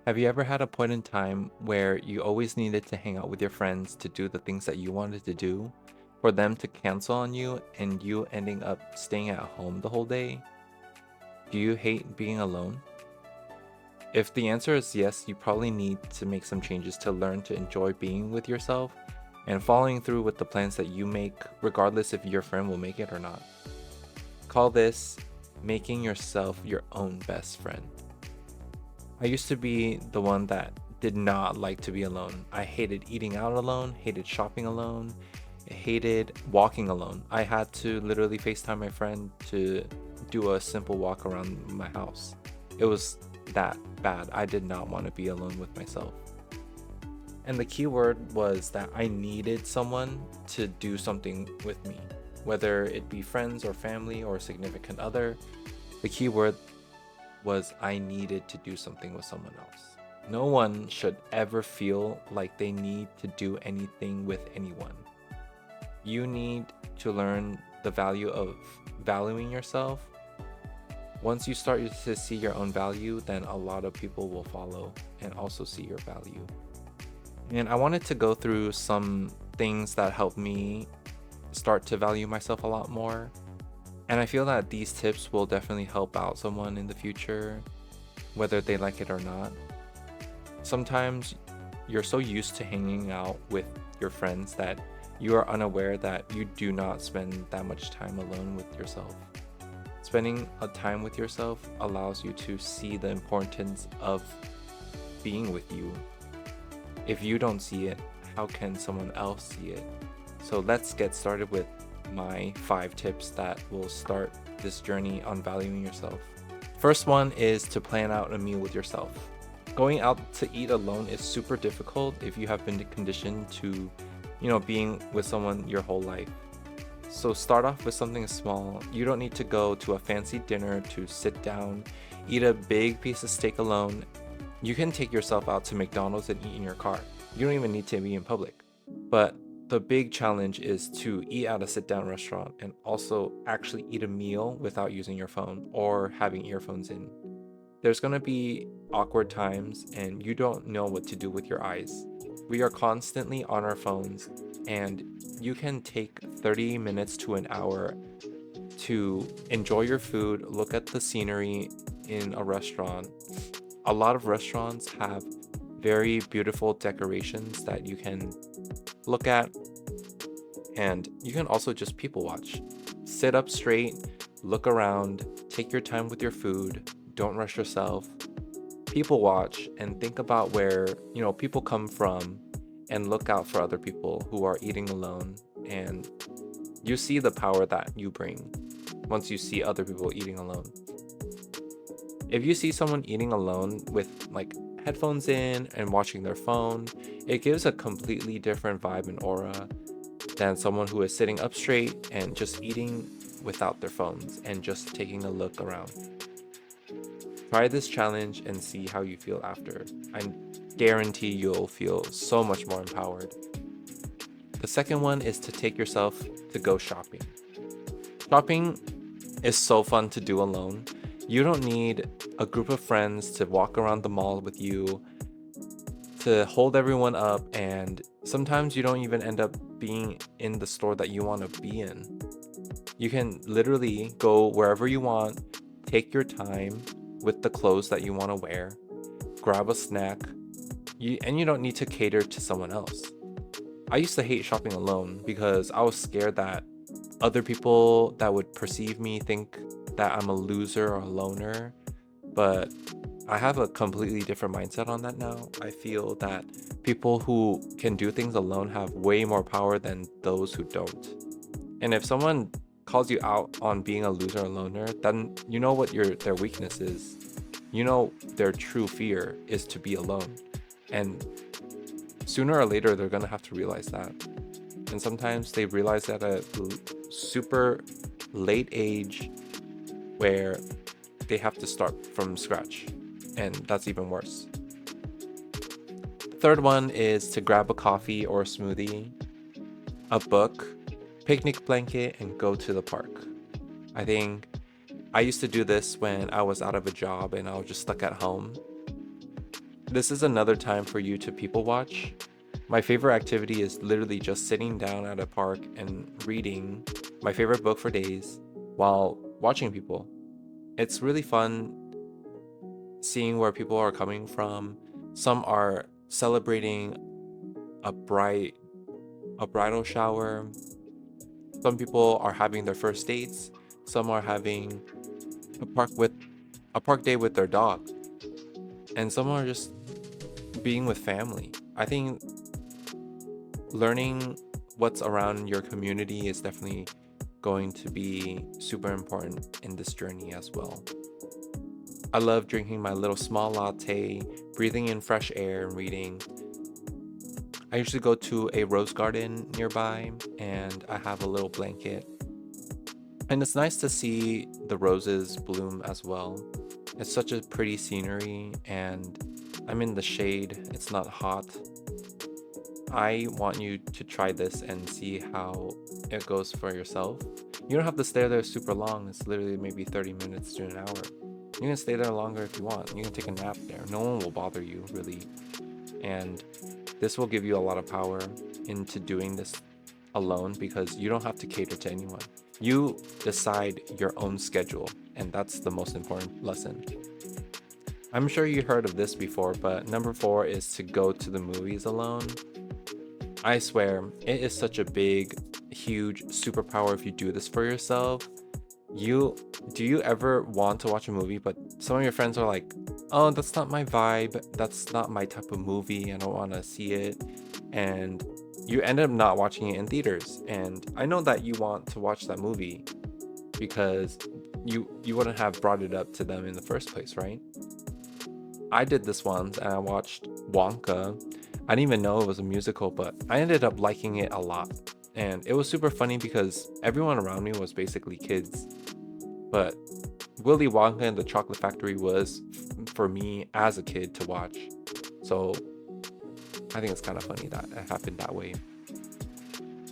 Have you ever had a point in time where you always needed to hang out with your friends to do the things that you wanted to do, for them to cancel on you and you ending up staying at home the whole day? Do you hate being alone? If the answer is yes, you probably need to make some changes to learn to enjoy being with yourself and following through with the plans that you make, regardless if your friend will make it or not. Call this making yourself your own best friend. I used to be the one that did not like to be alone. I hated eating out alone, hated shopping alone, hated walking alone. I had to literally FaceTime my friend to do a simple walk around my house. It was that bad. I did not want to be alone with myself. And the key word was that I needed someone to do something with me, whether it be friends or family or a significant other. The key word was I needed to do something with someone else. No one should ever feel like they need to do anything with anyone. You need to learn the value of valuing yourself. Once you start to see your own value, then a lot of people will follow and also see your value. And I wanted to go through some things that helped me start to value myself a lot more. And I feel that these tips will definitely help out someone in the future, whether they like it or not. Sometimes you're so used to hanging out with your friends that you are unaware that you do not spend that much time alone with yourself. Spending a time with yourself allows you to see the importance of being with you. If you don't see it, how can someone else see it? So let's get started with my 5 tips that will start this journey on valuing yourself. First one is to plan out a meal with yourself. Going out to eat alone is super difficult if you have been conditioned to, being with someone your whole life. So start off with something small. You don't need to go to a fancy dinner to sit down, eat a big piece of steak alone. You can take yourself out to McDonald's and eat in your car. You don't even need to be in public. But the big challenge is to eat at a sit-down restaurant and also actually eat a meal without using your phone or having earphones in. There's going to be awkward times and you don't know what to do with your eyes. We are constantly on our phones, and you can take 30 minutes to an hour to enjoy your food, look at the scenery in a restaurant. A lot of restaurants have very beautiful decorations that you can look at, and you can also just people watch. Sit up straight, look around, take your time with your food, don't rush yourself. People watch and think about where, people come from, and look out for other people who are eating alone, and you see the power that you bring once you see other people eating alone. If you see someone eating alone with like headphones in and watching their phone, it gives a completely different vibe and aura than someone who is sitting up straight and just eating without their phones and just taking a look around. Try this challenge and see how you feel after. I guarantee you'll feel so much more empowered. The second one is to take yourself to go shopping. Shopping is so fun to do alone. You don't need a group of friends to walk around the mall with you, to hold everyone up, and sometimes you don't even end up being in the store that you want to be in. You can literally go wherever you want, take your time with the clothes that you want to wear, grab a snack, and you don't need to cater to someone else. I used to hate shopping alone because I was scared that other people that would perceive me think that I'm a loser or a loner, but I have a completely different mindset on that now. I feel that people who can do things alone have way more power than those who don't. And if someone calls you out on being a loser or loner, then you know what their weakness is. You know their true fear is to be alone. And sooner or later, they're going to have to realize that. And sometimes they realize that at a super late age where they have to start from scratch. And that's even worse. The third one is to grab a coffee or a smoothie, a book, picnic blanket, and go to the park. I think I used to do this when I was out of a job and I was just stuck at home. This is another time for you to people watch. My favorite activity is literally just sitting down at a park and reading my favorite book for days while watching people. It's really fun seeing where people are coming from. Some are celebrating a bridal shower. Some people are having their first dates. Some are having a park day with their dog. And some are just being with family. I think learning what's around your community is definitely going to be super important in this journey as well. I love drinking my little small latte, breathing in fresh air, and reading. I usually go to a rose garden nearby and I have a little blanket. And it's nice to see the roses bloom as well. It's such a pretty scenery and I'm in the shade, it's not hot. I want you to try this and see how it goes for yourself. You don't have to stay there super long, it's literally maybe 30 minutes to an hour. You can stay there longer if you want. You can take a nap there. No one will bother you, really. And this will give you a lot of power into doing this alone because you don't have to cater to anyone. You decide your own schedule, and that's the most important lesson. I'm sure you heard of this before, but number 4 is to go to the movies alone. I swear, it is such a big, huge superpower if you do this for yourself. Do you ever want to watch a movie, but some of your friends are like, oh, that's not my vibe, that's not my type of movie, I don't want to see it, and you end up not watching it in theaters. And I know that you want to watch that movie because you wouldn't have brought it up to them in the first place, right? I did this once and I watched Wonka. I didn't even know it was a musical, but I ended up liking it a lot. And it was super funny because everyone around me was basically kids. But Willy Wonka and the Chocolate Factory was for me as a kid to watch. So I think it's kind of funny that it happened that way.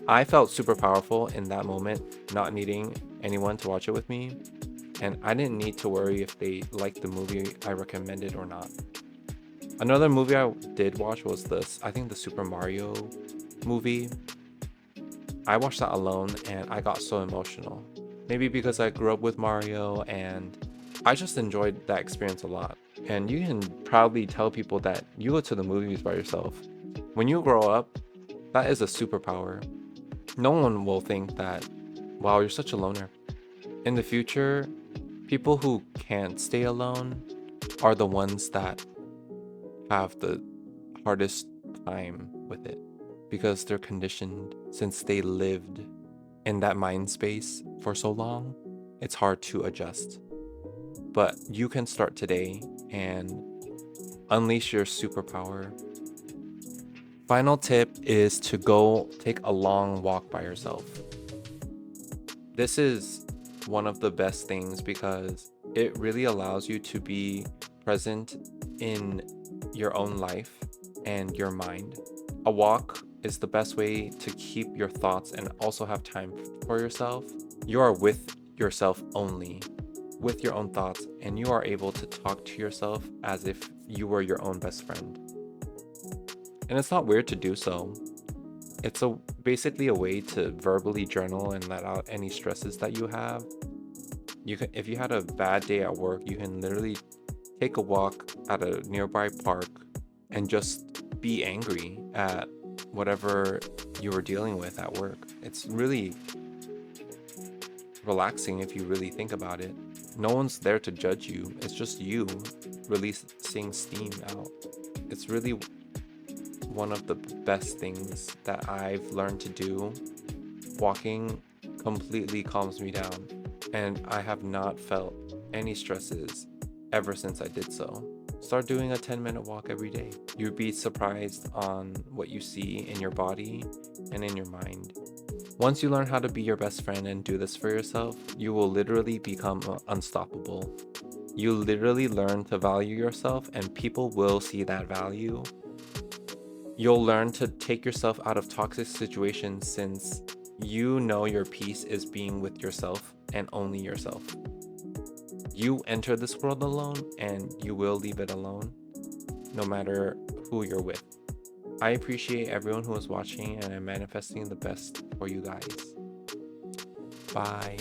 I felt super powerful in that moment, not needing anyone to watch it with me. And I didn't need to worry if they liked the movie I recommended or not. Another movie I did watch was I think the Super Mario movie. I watched that alone and I got so emotional. Maybe because I grew up with Mario and I just enjoyed that experience a lot. And you can proudly tell people that you go to the movies by yourself. When you grow up, that is a superpower. No one will think that, wow, you're such a loner. In the future, people who can't stay alone are the ones that have the hardest time with it because they're conditioned since they lived in that mind space for so long. It's hard to adjust. But you can start today and unleash your superpower. Final tip is to go take a long walk by yourself. This is one of the best things because it really allows you to be present in your own life and your mind. A walk is the best way to keep your thoughts and also have time for yourself. You are with yourself only, with your own thoughts, and you are able to talk to yourself as if you were your own best friend. And it's not weird to do so. It's basically a way to verbally journal and let out any stresses that you have. If you had a bad day at work, you can literally take a walk at a nearby park and just be angry at whatever you were dealing with at work. It's really relaxing if you really think about it. No one's there to judge you. It's just you releasing steam out. It's really one of the best things that I've learned to do. Walking completely calms me down, and I have not felt any stresses ever since I did so. Start doing a 10-minute walk every day. You'd be surprised on what you see in your body and in your mind. Once you learn how to be your best friend and do this for yourself, you will literally become unstoppable. You literally learn to value yourself, and people will see that value. You'll learn to take yourself out of toxic situations since you know your peace is being with yourself and only yourself. You enter this world alone and you will leave it alone. no matter who you're with. I appreciate everyone who is watching, and I'm manifesting the best for you guys. Bye.